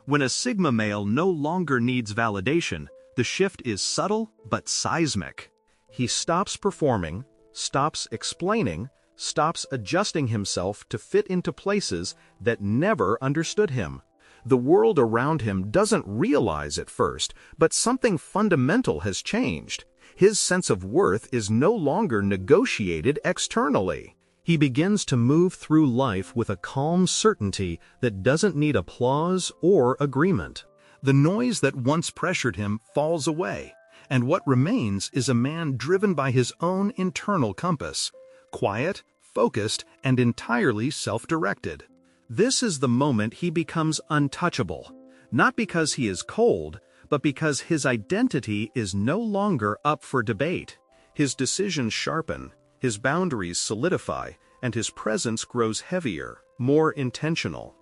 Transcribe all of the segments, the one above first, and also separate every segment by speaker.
Speaker 1: When a Sigma male no longer needs validation, the shift is subtle but seismic. He stops performing, stops explaining, stops adjusting himself to fit into places that never understood him. The world around him doesn't realize at first, but something fundamental has changed. His sense of worth is no longer negotiated externally. He begins to move through life with a calm certainty that doesn't need applause or agreement. The noise that once pressured him falls away, and what remains is a man driven by his own internal compass, quiet, focused, and entirely self-directed. This is the moment he becomes untouchable, not because he is cold, but because his identity is no longer up for debate. His decisions sharpen, his boundaries solidify, and his presence grows heavier, more intentional.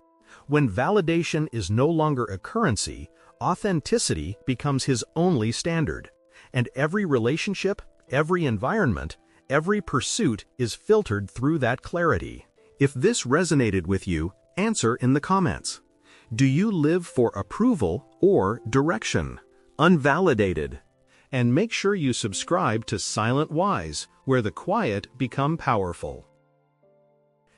Speaker 1: When validation is no longer a currency, authenticity becomes his only standard, and every relationship, every environment, every pursuit is filtered through that clarity. If this resonated with you, answer in the comments. Do you live for approval or direction? Unvalidated. And make sure you subscribe to Silent Wise, where the quiet become powerful.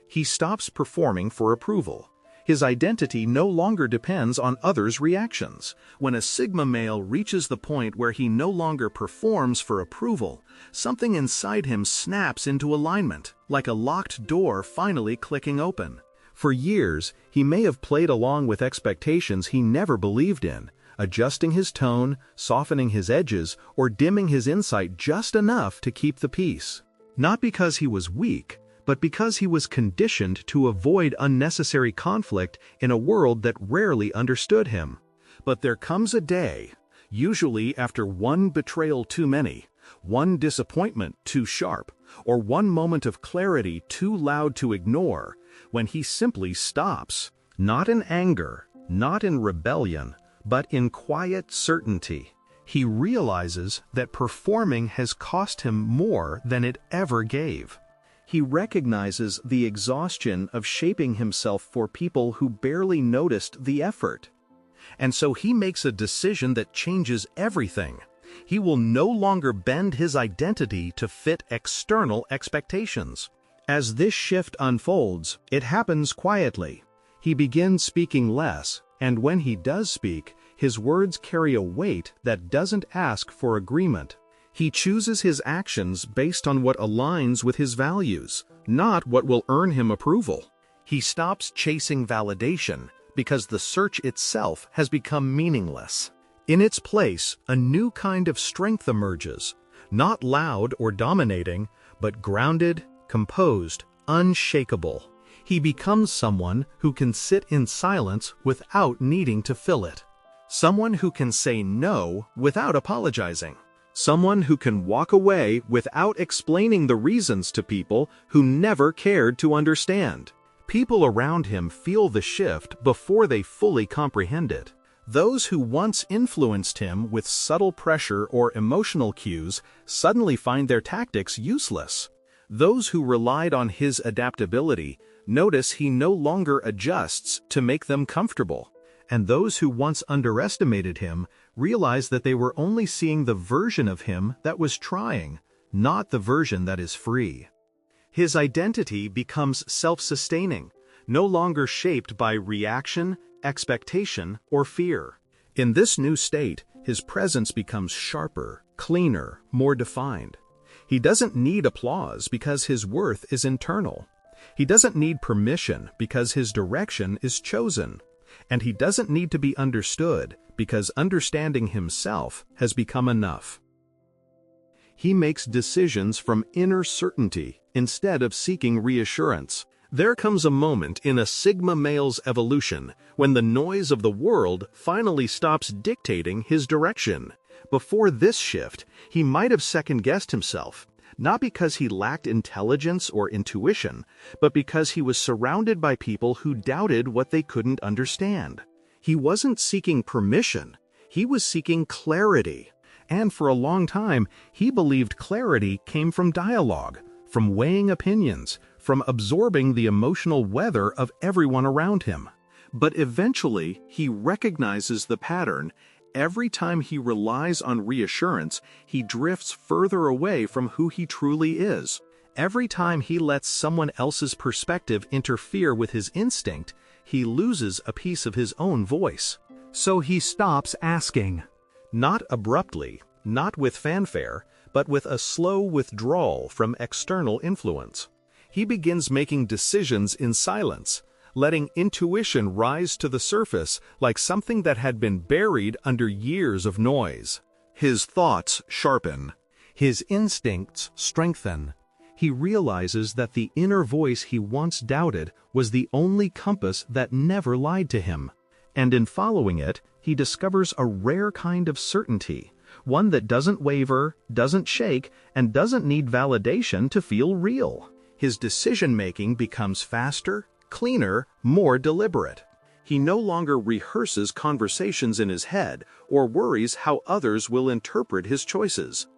Speaker 1: He stops performing for approval. His identity no longer depends on others' reactions. When a Sigma male reaches the point where he no longer performs for approval, something inside him snaps into alignment, like a locked door finally clicking open. For years, he may have played along with expectations he never believed in, adjusting his tone, softening his edges, or dimming his insight just enough to keep the peace. Not because he was weak, but because he was conditioned to avoid unnecessary conflict in a world that rarely understood him. But there comes a day, usually after one betrayal too many, one disappointment too sharp, or one moment of clarity too loud to ignore, when he simply stops, not in anger, not in rebellion, but in quiet certainty. He realizes that performing has cost him more than it ever gave. He recognizes the exhaustion of shaping himself for people who barely noticed the effort. And so he makes a decision that changes everything. He will no longer bend his identity to fit external expectations. As this shift unfolds, it happens quietly. He begins speaking less, and when he does speak, his words carry a weight that doesn't ask for agreement. He chooses his actions based on what aligns with his values, not what will earn him approval. He stops chasing validation because the search itself has become meaningless. In its place, a new kind of strength emerges, not loud or dominating, but grounded, composed, unshakable. He becomes someone who can sit in silence without needing to fill it. Someone who can say no without apologizing. Someone who can walk away without explaining the reasons to people who never cared to understand. People around him feel the shift before they fully comprehend it. Those who once influenced him with subtle pressure or emotional cues suddenly find their tactics useless. Those who relied on his adaptability notice he no longer adjusts to make them comfortable. And those who once underestimated him realize that they were only seeing the version of him that was trying, not the version that is free. His identity becomes self-sustaining, no longer shaped by reaction, expectation, or fear. In this new state, his presence becomes sharper, cleaner, more defined. He doesn't need applause because his worth is internal. He doesn't need permission because his direction is chosen. And he doesn't need to be understood because understanding himself has become enough. He makes decisions from inner certainty instead of seeking reassurance. There comes a moment in a Sigma male's evolution when the noise of the world finally stops dictating his direction. Before this shift, he might have second-guessed himself, not because he lacked intelligence or intuition, but because he was surrounded by people who doubted what they couldn't understand. He wasn't seeking permission, he was seeking clarity. And for a long time, he believed clarity came from dialogue, from weighing opinions, from absorbing the emotional weather of everyone around him. But eventually, he recognizes the pattern. Every time he relies on reassurance, he drifts further away from who he truly is. Every time he lets someone else's perspective interfere with his instinct, he loses a piece of his own voice. So he stops asking. Not abruptly, not with fanfare, but with a slow withdrawal from external influence. He begins making decisions in silence, letting intuition rise to the surface like something that had been buried under years of noise. His thoughts sharpen. His instincts strengthen. He realizes that the inner voice he once doubted was the only compass that never lied to him. And in following it, he discovers a rare kind of certainty, one that doesn't waver, doesn't shake, and doesn't need validation to feel real. His decision-making becomes faster, cleaner, more deliberate. He no longer rehearses conversations in his head or worries how others will interpret his choices.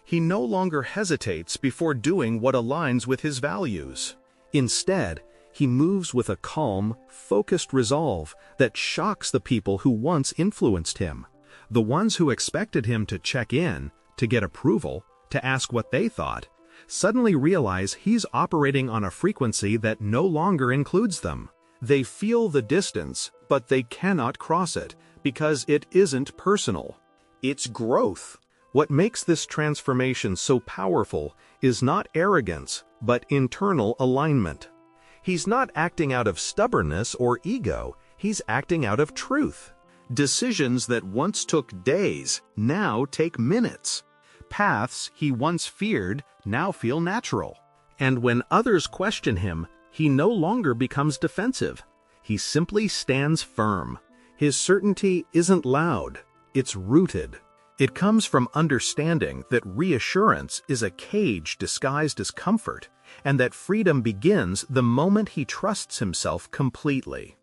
Speaker 1: He no longer hesitates before doing what aligns with his values. Instead, he moves with a calm, focused resolve that shocks the people who once influenced him. The ones who expected him to check in, to get approval, to ask what they thought, suddenly realize he's operating on a frequency that no longer includes them. They feel the distance, but they cannot cross it, because it isn't personal. It's growth. What makes this transformation so powerful is not arrogance, but internal alignment. He's not acting out of stubbornness or ego, he's acting out of truth. Decisions that once took days now take minutes. Paths he once feared now feel natural. And when others question him, he no longer becomes defensive. He simply stands firm. His certainty isn't loud, it's rooted. It comes from understanding that reassurance is a cage disguised as comfort, and that freedom begins the moment he trusts himself completely.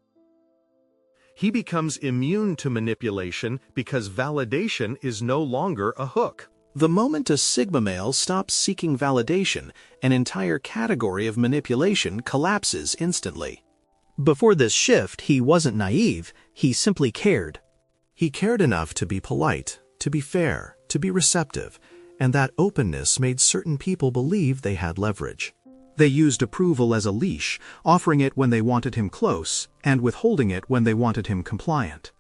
Speaker 1: He becomes immune to manipulation because validation is no longer a hook. The moment a Sigma male stops seeking validation, an entire category of manipulation collapses instantly. Before this shift, he wasn't naive, he simply cared. He cared enough to be polite, to be fair, to be receptive, and that openness made certain people believe they had leverage. They used approval as a leash, offering it when they wanted him close, and withholding it when they wanted him compliant.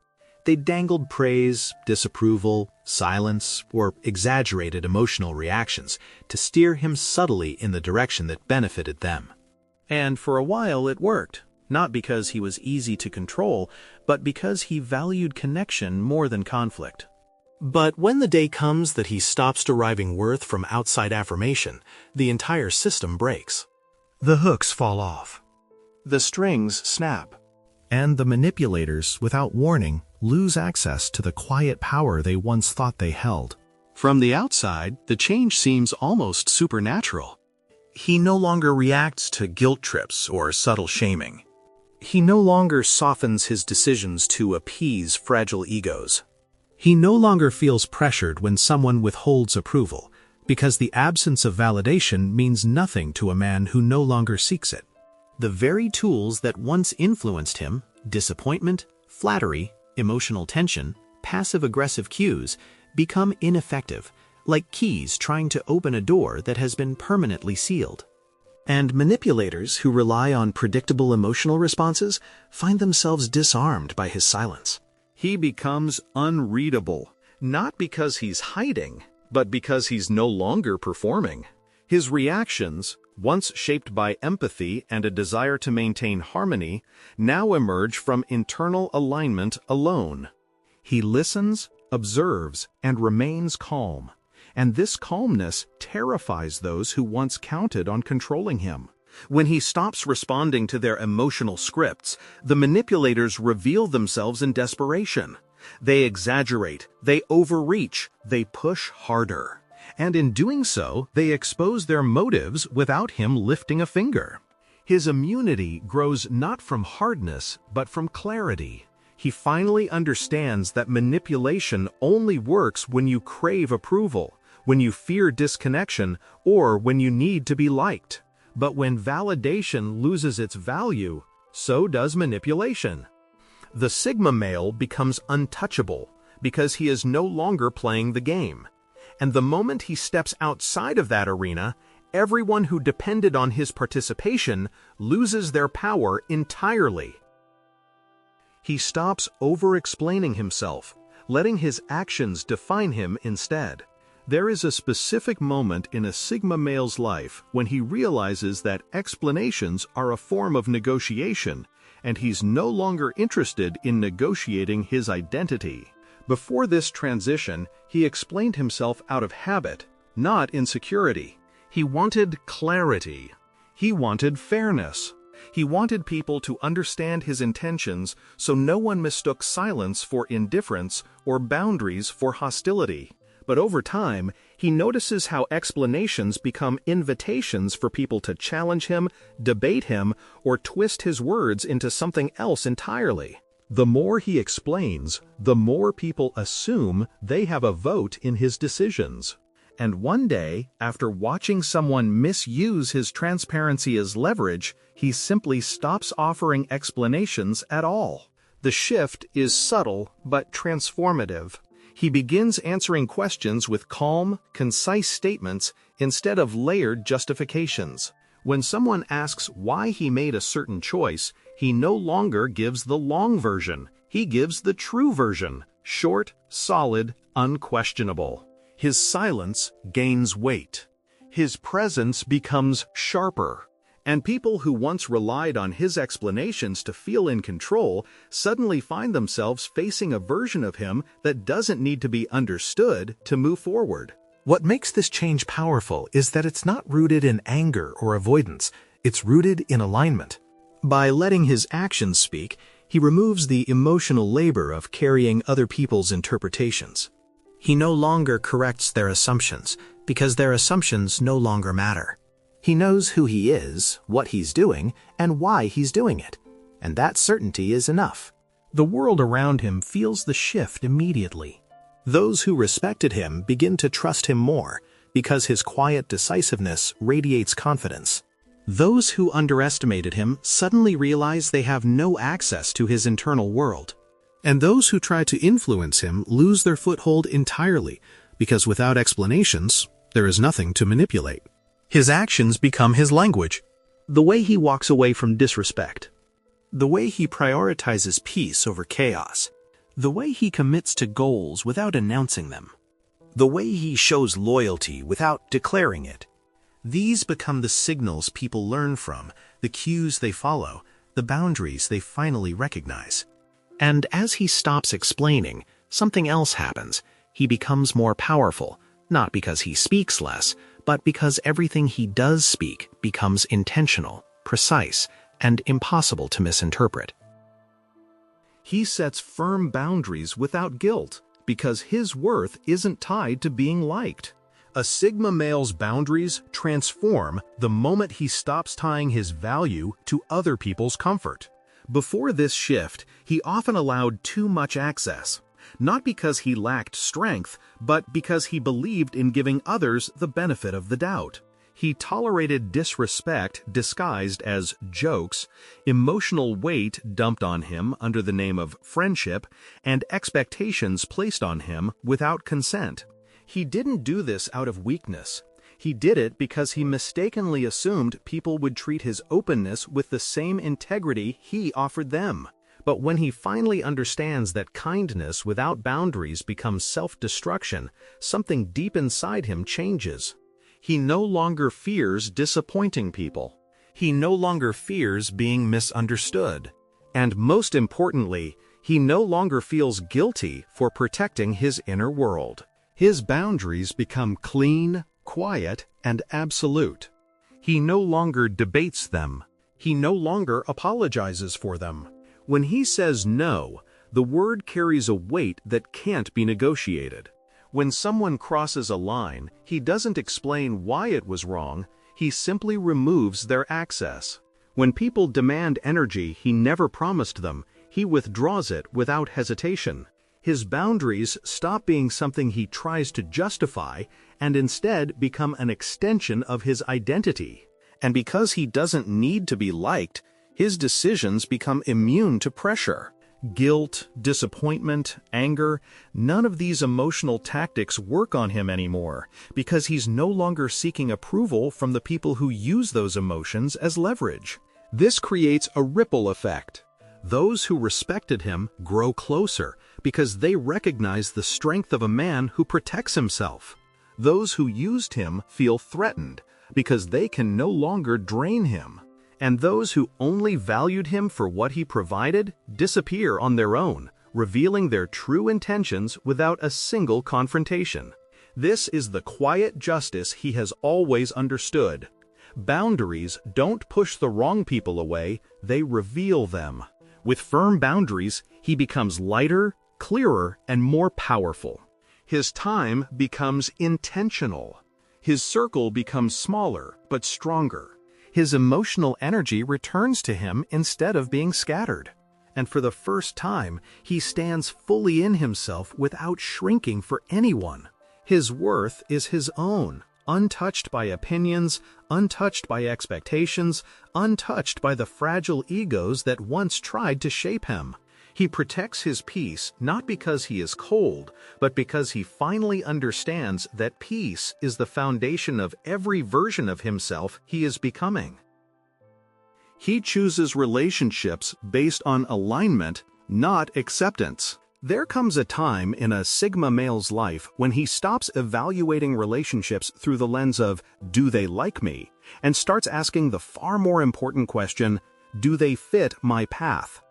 Speaker 1: They dangled praise, disapproval, silence, or exaggerated emotional reactions to steer him subtly in the direction that benefited them. And for a while it worked, not because he was easy to control, but because he valued connection more than conflict. But when the day comes that he stops deriving worth from outside affirmation, the entire system breaks. The hooks fall off. The strings snap. And the manipulators, without warning, lose access to the quiet power they once thought they held. From the outside, the change seems almost supernatural. He no longer reacts to guilt trips or subtle shaming. He no longer softens his decisions to appease fragile egos. He no longer feels pressured when someone withholds approval, because the absence of validation means nothing to a man who no longer seeks it. The very tools that once influenced him, disappointment, flattery, emotional tension, passive-aggressive cues, become ineffective, like keys trying to open a door that has been permanently sealed. And manipulators who rely on predictable emotional responses find themselves disarmed by his silence. He becomes unreadable, not because he's hiding, but because he's no longer performing. His reactions, once shaped by empathy and a desire to maintain harmony, now emerge from internal alignment alone. He listens, observes, and remains calm. And this calmness terrifies those who once counted on controlling him. When he stops responding to their emotional scripts, the manipulators reveal themselves in desperation. They exaggerate, they overreach, they push harder. And in doing so, they expose their motives without him lifting a finger. His immunity grows not from hardness, but from clarity. He finally understands that manipulation only works when you crave approval, when you fear disconnection, or when you need to be liked. But when validation loses its value, so does manipulation. The Sigma male becomes untouchable because he is no longer playing the game. And the moment he steps outside of that arena, everyone who depended on his participation loses their power entirely. He stops over-explaining himself, letting his actions define him instead. There is a specific moment in a Sigma male's life when he realizes that explanations are a form of negotiation, and he's no longer interested in negotiating his identity. Before this transition, he explained himself out of habit, not insecurity. He wanted clarity. He wanted fairness. He wanted people to understand his intentions so no one mistook silence for indifference or boundaries for hostility. But over time, he notices how explanations become invitations for people to challenge him, debate him, or twist his words into something else entirely. The more he explains, the more people assume they have a vote in his decisions. And one day, after watching someone misuse his transparency as leverage, he simply stops offering explanations at all. The shift is subtle but transformative. He begins answering questions with calm, concise statements instead of layered justifications. When someone asks why he made a certain choice, he no longer gives the long version. He gives the true version, short, solid, unquestionable. His silence gains weight. His presence becomes sharper. And people who once relied on his explanations to feel in control suddenly find themselves facing a version of him that doesn't need to be understood to move forward.
Speaker 2: What makes this change powerful is that it's not rooted in anger or avoidance. It's rooted in alignment.
Speaker 1: By letting his actions speak, he removes the emotional labor of carrying other people's interpretations.
Speaker 2: He no longer corrects their assumptions because their assumptions no longer matter. He knows who he is, what he's doing, and why he's doing it. And that certainty is enough.
Speaker 1: The world around him feels the shift immediately.
Speaker 2: Those who respected him begin to trust him more because his quiet decisiveness radiates confidence.
Speaker 1: Those who underestimated him suddenly realize they have no access to his internal world. And those who try to influence him lose their foothold entirely because without explanations, there is nothing to manipulate. His actions become his language. The way he walks away from disrespect. The way he prioritizes peace over chaos. The way he commits to goals without announcing them. The way he shows loyalty without declaring it. These become the signals people learn from, the cues they follow, the boundaries they finally recognize. And as he stops explaining, something else happens. He becomes more powerful, not because he speaks less, but because everything he does speak becomes intentional, precise, and impossible to misinterpret. He sets firm boundaries without guilt, because his worth isn't tied to being liked. A Sigma male's boundaries transform the moment he stops tying his value to other people's comfort. Before this shift, he often allowed too much access. Not because he lacked strength, but because he believed in giving others the benefit of the doubt. He tolerated disrespect disguised as jokes, emotional weight dumped on him under the name of friendship, and expectations placed on him without consent. He didn't do this out of weakness. He did it because he mistakenly assumed people would treat his openness with the same integrity he offered them. But when he finally understands that kindness without boundaries becomes self-destruction, something deep inside him changes. He no longer fears disappointing people. He no longer fears being misunderstood. And most importantly, he no longer feels guilty for protecting his inner world. His boundaries become clean, quiet, and absolute. He no longer debates them. He no longer apologizes for them. When he says no, the word carries a weight that can't be negotiated. When someone crosses a line, he doesn't explain why it was wrong, he simply removes their access. When people demand energy he never promised them, he withdraws it without hesitation. His boundaries stop being something he tries to justify and instead become an extension of his identity. And because he doesn't need to be liked, his decisions become immune to pressure. Guilt, disappointment, anger, none of these emotional tactics work on him anymore because he's no longer seeking approval from the people who use those emotions as leverage. This creates a ripple effect. Those who respected him grow closer because they recognize the strength of a man who protects himself. Those who used him feel threatened because they can no longer drain him. And those who only valued him for what he provided disappear on their own, revealing their true intentions without a single confrontation. This is the quiet justice he has always understood. Boundaries don't push the wrong people away, they reveal them. With firm boundaries, he becomes lighter, clearer, and more powerful. His time becomes intentional. His circle becomes smaller but stronger. His emotional energy returns to him instead of being scattered. And for the first time, he stands fully in himself without shrinking for anyone. His worth is his own, untouched by opinions, untouched by expectations, untouched by the fragile egos that once tried to shape him. He protects his peace not because he is cold, but because he finally understands that peace is the foundation of every version of himself he is becoming. He chooses relationships based on alignment, not acceptance. There comes a time in a Sigma male's life when he stops evaluating relationships through the lens of, "Do they like me?" and starts asking the far more important question, "Do they fit my path?"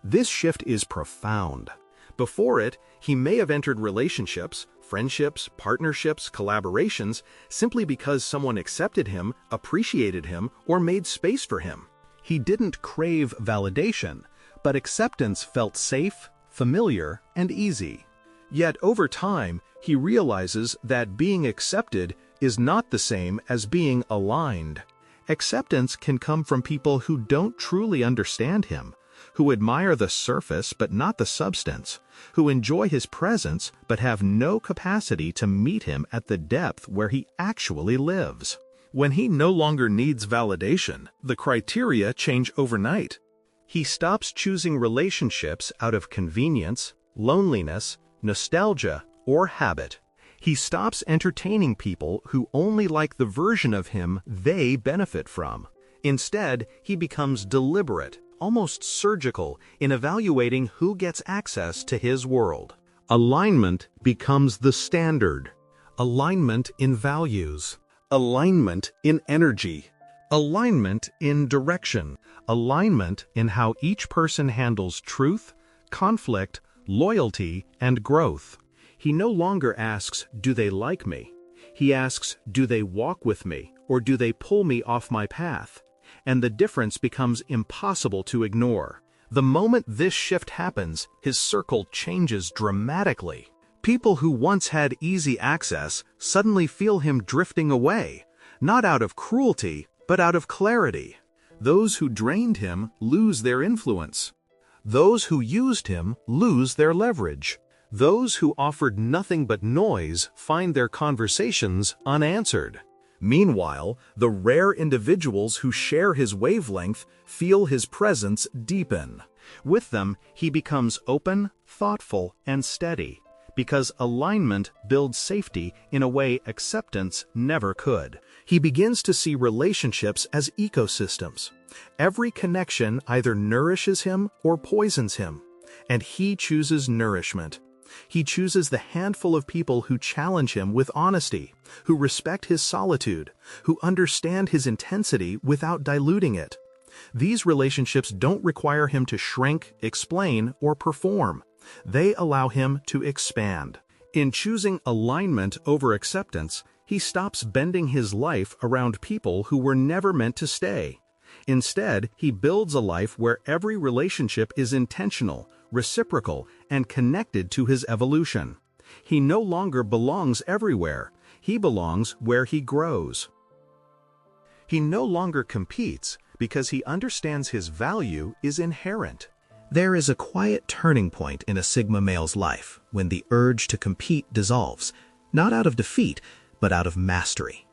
Speaker 1: This shift is profound. Before it, he may have entered relationships, friendships, partnerships, collaborations, simply because someone accepted him, appreciated him, or made space for him. He didn't crave validation, but acceptance felt safe, familiar, and easy. Yet over time, he realizes that being accepted is not the same as being aligned. Acceptance can come from people who don't truly understand him, who admire the surface but not the substance, who enjoy his presence but have no capacity to meet him at the depth where he actually lives. When he no longer needs validation, the criteria change overnight. He stops choosing relationships out of convenience, loneliness, nostalgia, or habit. He stops entertaining people who only like the version of him they benefit from. Instead, he becomes deliberate, almost surgical, in evaluating who gets access to his world. Alignment becomes the standard. Alignment in values. Alignment in energy. Alignment in direction. Alignment in how each person handles truth, conflict, loyalty, and growth. He no longer asks, "Do they like me?" He asks, "Do they walk with me, or do they pull me off my path?" And the difference becomes impossible to ignore. The moment this shift happens, his circle changes dramatically. People who once had easy access suddenly feel him drifting away, not out of cruelty, but out of clarity. Those who drained him lose their influence. Those who used him lose their leverage. Those who offered nothing but noise find their conversations unanswered. Meanwhile, the rare individuals who share his wavelength feel his presence deepen. With them, he becomes open, thoughtful, and steady, because alignment builds safety in a way acceptance never could. He begins to see relationships as ecosystems. Every connection either nourishes him or poisons him, and he chooses nourishment. He chooses the handful of people who challenge him with honesty, who respect his solitude, who understand his intensity without diluting it. These relationships don't require him to shrink, explain, or perform. They allow him to expand. In choosing alignment over acceptance, he stops bending his life around people who were never meant to stay. Instead, he builds a life where every relationship is intentional, reciprocal, and connected to his evolution. He no longer belongs everywhere. He belongs where he grows. He no longer competes because he understands his value is inherent.
Speaker 2: There is a quiet turning point in a Sigma male's life when the urge to compete dissolves, not out of defeat, but out of mastery.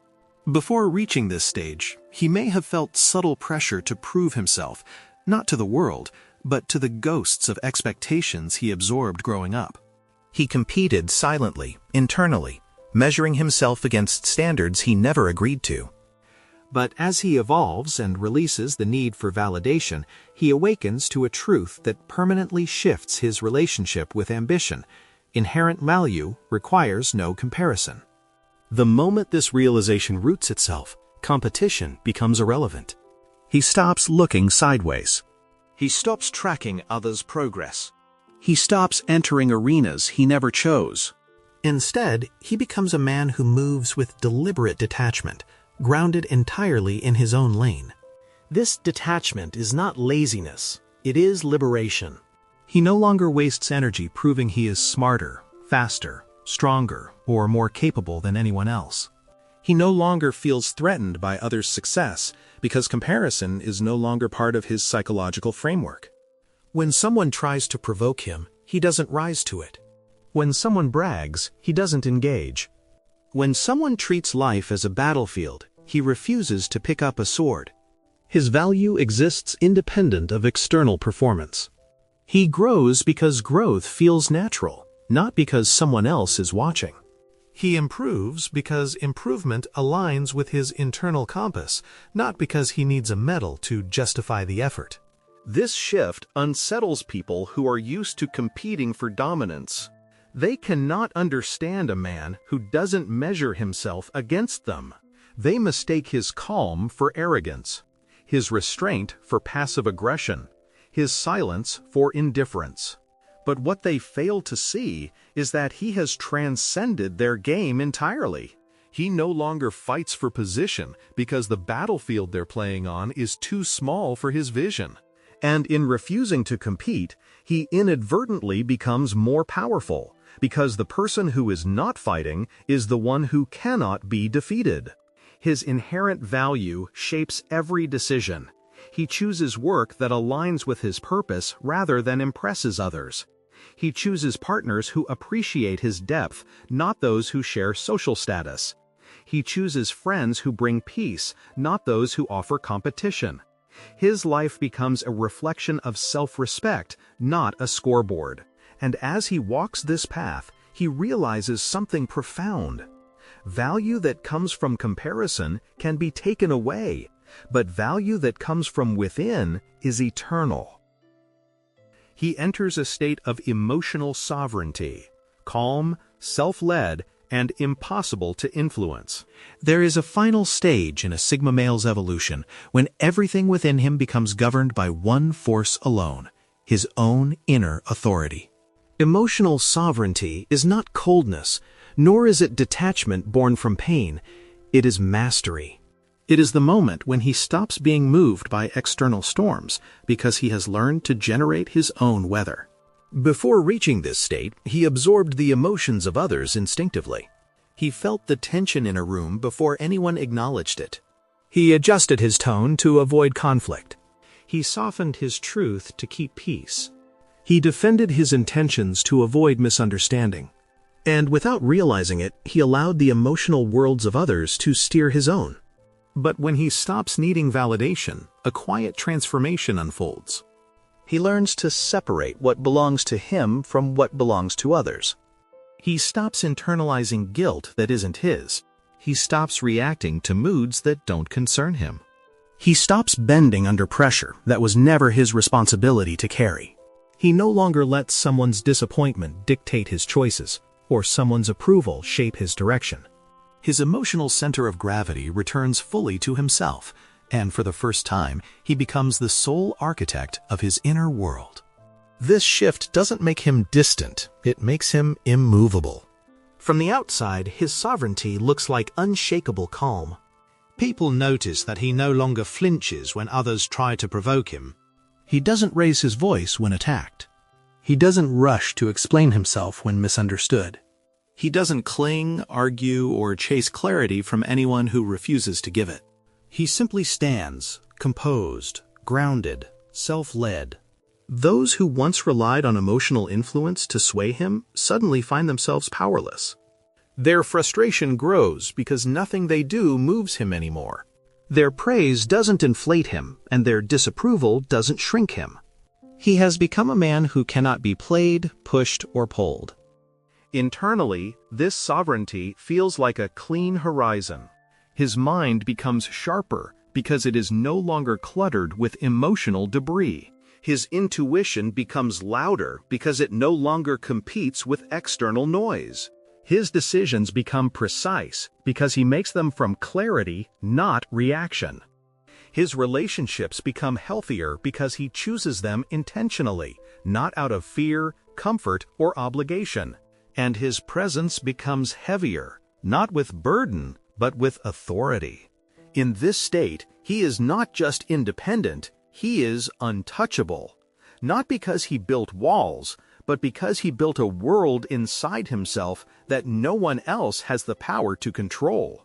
Speaker 2: Before reaching this stage, he may have felt subtle pressure to prove himself, not to the world,
Speaker 1: but to the ghosts of expectations he absorbed growing up.
Speaker 2: He competed silently, internally, measuring himself against standards he never agreed to. But as he evolves and releases the need for validation, he awakens to a truth that permanently shifts his relationship with ambition. Inherent value requires no comparison. The moment this realization roots itself, competition becomes irrelevant. He stops looking sideways.
Speaker 1: He stops tracking others' progress. He stops entering arenas he never chose.
Speaker 2: Instead, he becomes a man who moves with deliberate detachment, grounded entirely in his own lane. This detachment is not laziness, it is liberation. He no longer wastes energy proving he is smarter, faster, stronger, or more capable than anyone else. He no longer feels threatened by others' success because comparison is no longer part of his psychological framework. When someone tries to provoke him, he doesn't rise to it. When someone brags, he doesn't engage. When someone treats life as a battlefield, he refuses to pick up a sword. His value exists independent of external performance. He grows because growth feels natural, not because someone else is watching. He improves because improvement aligns with his internal compass, not because he needs a medal to justify the effort.
Speaker 1: This shift unsettles people who are used to competing for dominance. They cannot understand a man who doesn't measure himself against them. They mistake his calm for arrogance, his restraint for passive aggression, his silence for indifference. But what they fail to see is that he has transcended their game entirely. He no longer fights for position because the battlefield they're playing on is too small for his vision. And in refusing to compete, he inadvertently becomes more powerful, because the person who is not fighting is the one who cannot be defeated. His inherent value shapes every decision. He chooses work that aligns with his purpose rather than impresses others. He chooses partners who appreciate his depth, not those who share social status. He chooses friends who bring peace, not those who offer competition. His life becomes a reflection of self-respect, not a scoreboard. And as he walks this path, he realizes something profound. Value that comes from comparison can be taken away, but value that comes from within is eternal. He enters a state of emotional sovereignty, calm, self-led, and impossible to influence. There is a final stage in a Sigma male's evolution when everything within him becomes governed by one force alone, his own inner authority. Emotional sovereignty is not coldness, nor is it detachment born from pain. It is mastery. It is the moment when he stops being moved by external storms because he has learned to generate his own weather. Before reaching this state, he absorbed the emotions of others instinctively. He felt the tension in a room before anyone acknowledged it. He adjusted his tone to avoid conflict. He softened his truth to keep peace. He defended his intentions to avoid misunderstanding. And without realizing it, he allowed the emotional worlds of others to steer his own. But when he stops needing validation, a quiet transformation unfolds. He learns to separate what belongs to him from what belongs to others. He stops internalizing guilt that isn't his. He stops reacting to moods that don't concern him. He stops bending under pressure that was never his responsibility to carry. He no longer lets someone's disappointment dictate his choices, or someone's approval shape his direction. His emotional center of gravity returns fully to himself, and for the first time, he becomes the sole architect of his inner world. This shift doesn't make him distant, it makes him immovable. From the outside, his sovereignty looks like unshakable calm. People notice that he no longer flinches when others try to provoke him. He doesn't raise his voice when attacked. He doesn't rush to explain himself when misunderstood. He doesn't cling, argue, or chase clarity from anyone who refuses to give it. He simply stands, composed, grounded, self-led. Those who once relied on emotional influence to sway him suddenly find themselves powerless. Their frustration grows because nothing they do moves him anymore. Their praise doesn't inflate him, and their disapproval doesn't shrink him.
Speaker 2: He has become a man who cannot be played, pushed, or pulled.
Speaker 1: Internally, this sovereignty feels like a clean horizon. His mind becomes sharper because it is no longer cluttered with emotional debris. His intuition becomes louder because it no longer competes with external noise. His decisions become precise because he makes them from clarity, not reaction. His relationships become healthier because he chooses them intentionally, not out of fear, comfort, or obligation. And his presence becomes heavier, not with burden, but with authority. In this state, he is not just independent, he is untouchable. Not because he built walls, but because he built a world inside himself that no one else has the power to control.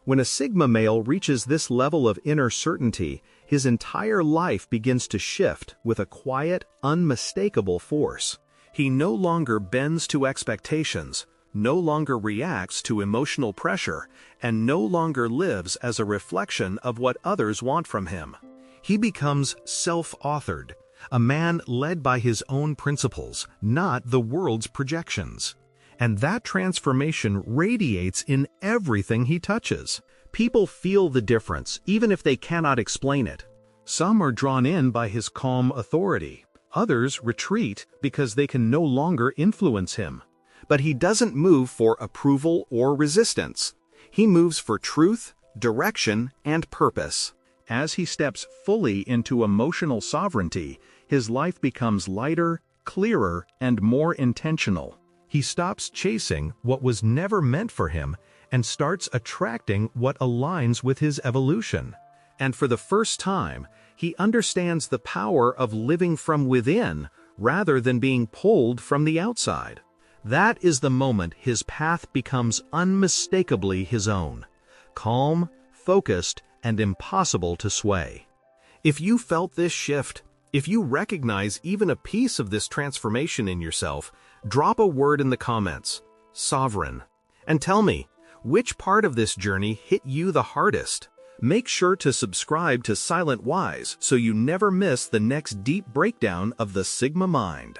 Speaker 1: When a Sigma male reaches this level of inner certainty, his entire life begins to shift with a quiet, unmistakable force. He no longer bends to expectations, no longer reacts to emotional pressure, and no longer lives as a reflection of what others want from him. He becomes self-authored, a man led by his own principles, not the world's projections. And that transformation radiates in everything he touches. People feel the difference, even if they cannot explain it. Some are drawn in by his calm authority. Others retreat because they can no longer influence him. But he doesn't move for approval or resistance. He moves for truth, direction, and purpose. As he steps fully into emotional sovereignty, his life becomes lighter, clearer, and more intentional. He stops chasing what was never meant for him and starts attracting what aligns with his evolution. And for the first time, he understands the power of living from within rather than being pulled from the outside. That is the moment his path becomes unmistakably his own, calm, focused, and impossible to sway. If you felt this shift, if you recognize even a piece of this transformation in yourself, drop a word in the comments, sovereign, and tell me, which part of this journey hit you the hardest? Make sure to subscribe to Silent Wise so you never miss the next deep breakdown of the Sigma mind.